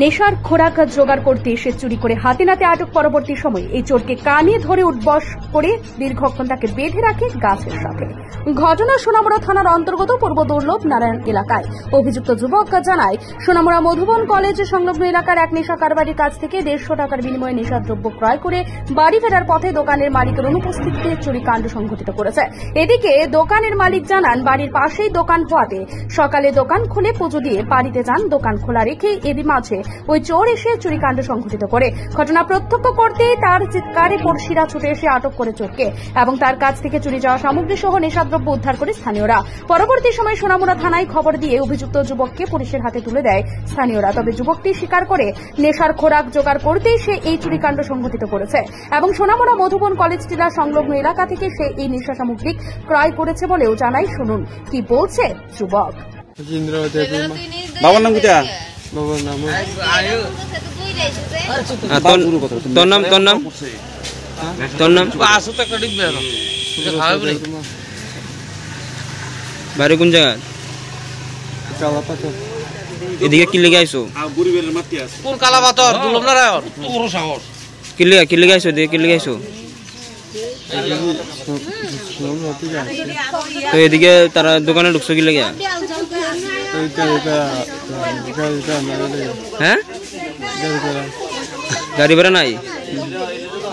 নেশার খোরাক জোগাড় করতে এসে চুরি করে হাতে নাতে আটক। পরবর্তী সময়ে এই চোরকে কানে ধরে উঠবস করে দীর্ঘক্ষণ তাকে বেঁধে রাখে গাছের সাথে। ঘটনা সোনামুড়া থানার অন্তর্গত পূর্ব দুর্লভ নারায়ণ এলাকায়। অভিযুক্ত যুবক জানায়, সোনামুড়া মধুবন কলেজ সংলগ্ন এলাকার এক নেশা কারবারির কাছ থেকে 150 টাকার বিনিময়ে নেশার দ্রব্য ক্রয় করে বাড়ি ফেরার পথে দোকানের মালিকের অনুপস্থিতিতে চুরি কাণ্ড সংঘটিত করেছে। এদিকে দোকানের মালিক জানান, বাড়ির পাশেই দোকান হওয়াতে সকালে দোকান খুলে পুজো দিয়ে বাড়িতে যান। দোকান খোলা রেখে এরই মাঝে ওই চোর এসে চুরিকাণ্ড সংঘটিত করে। ঘটনা প্রত্যক্ষ করতেই তার চিৎকারে পড়শিরা ছুটে এসে আটক করে চোরকে এবং তার কাছ থেকে চুরি যাওয়া সামগ্রী সহ নেশাদ্রব্য উদ্ধার করে স্থানীয়রা। পরবর্তী সময় সোনামুড়া থানায় খবর দিয়ে অভিযুক্ত যুবককে পুলিশের হাতে তুলে দেয় স্থানীয়রা। তবে যুবকটি স্বীকার করে নেশার খোরাক জোগাড় করতেই সে এই চুরিকাণ্ড সংঘটিত করেছে এবং সোনামুড়া মধুবন কলেজ টিলা সংলগ্ন এলাকা থেকে সে এই নেশা সামগ্রী ক্রয় করেছে বলেও জানাই। শুনুন কি বলছে যুবক। বাবার নাম কি? বাবার নাম তোর নাম তোর নাম তোর নাম বাড়ি কোন জায়গা? এদিকে কি লেগে আইছো? কোন কালাপাথর দুর্লভ নারায়ণ কি লেগে আইছো? এদিকে কি লেগে আইছো? তো এদিকে তারা দোকানে ঢুকছো কি লেগে? হ্যাঁ, গাড়ি ভাড়া নাই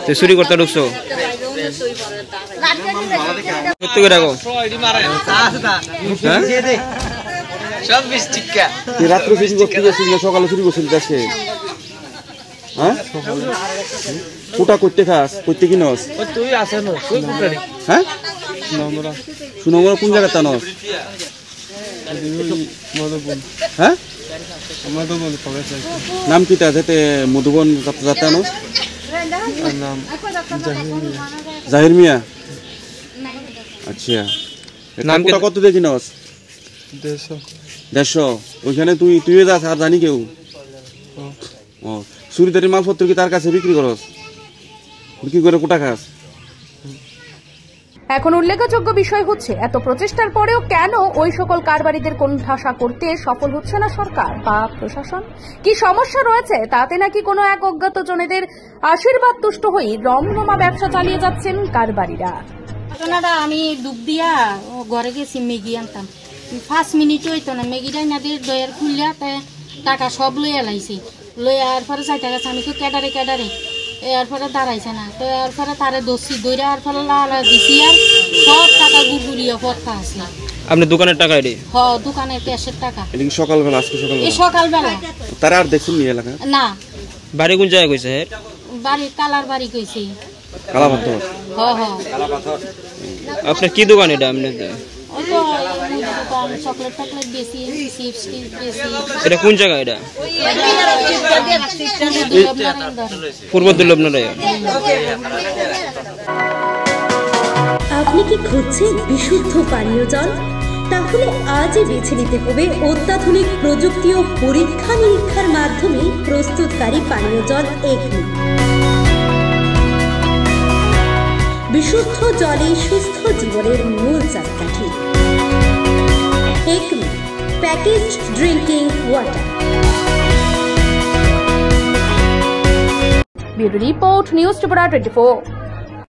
তো চুরি করতে ঢুকছো? সত্যি করে রাখো। রাত্রে চুরি করতে গেছিল, সকালে চুরি করছিল দেশে। হ্যাঁ, কোটা করতে খাস, করতে কি নস? হ্যাঁ, সুনমরা কোন জায়গা টানস? হ্যাঁ, নাম কি তাতে মধুবন যাত্রা নস? জাহির মিয়া। আচ্ছা, নামটা কত দেখি নস? 150। ওইখানে তুই যাস আর জানি কেউ? ও, চুরিদারি মালপত্র কি তার কাছে বিক্রি করস? বিক্রি করে কোটা খাস? এখন উল্লেখযোগ্য বিষয় হচ্ছে, এত প্রচেষ্টার পরেও কেন ওই সকল কারবারিদের কোণঠাসা করতে সফল হচ্ছে না সরকার বা প্রশাসন? কি সমস্যা রয়েছে? তাতে নাকি কোনো এক অজ্ঞাত জনেদের আশীর্বাদ তুষ্ট হয়ে রমরমা ব্যবসা চালিয়ে যাচ্ছেন কারবারিরা। ঘটনাটা আমি ডুব দিয়া ঘরে গেছি, ম্যাগি আনতাম। 5 মিনিট হইতো না, ম্যাগিটাই না দিয়ে দইয়ের খুললিয়া টাকা সব লইয়া লাইছি। লইয়া আর পরে চাইতে গেছে, আমি তো ক্যাডারে এরপরে দাঁড়াইছে না, তো এরপরে তারে দোষী দইরা আর পরে লালা দিছি আর সব টাকা গুড়গুড়িয়া পড়তা আছে। আপনি দোকানের টাকা এডি? হ, দোকানের ক্যাশের টাকা। এটা কি সকালবেলা? আজকে সকালবেলা? এই সকালবেলা। তারা আর দেখছেন নি এলাকা? না। বাড়ি কোন জায়গায় কইছে? বাড়ি কালার বাড়ি কইছি। কালাপাথর? হ হ। আপনার কি দোকান এটা? আপনি ওই তো দোকান, চকলেট টকলেট বেশি, চিপস বেশি। এটা কোন জায়গা? এটা পূর্ব দুর্লভ নারায়ণ। আপনি কি খুঁজছেন বিশুদ্ধ পানীয় জল? তাহলে আজই বেছে নিতে হবে অত্যাধুনিক প্রযুক্তি ও পরীক্ষা নিরীক্ষার মাধ্যমে প্রস্তুতকারী পানীয় জল একমি। বিশুদ্ধ জলে সুস্থ জীবনের মূল চাকাঠি। Acme packaged drinking water. Bureau report, news Tripura 24।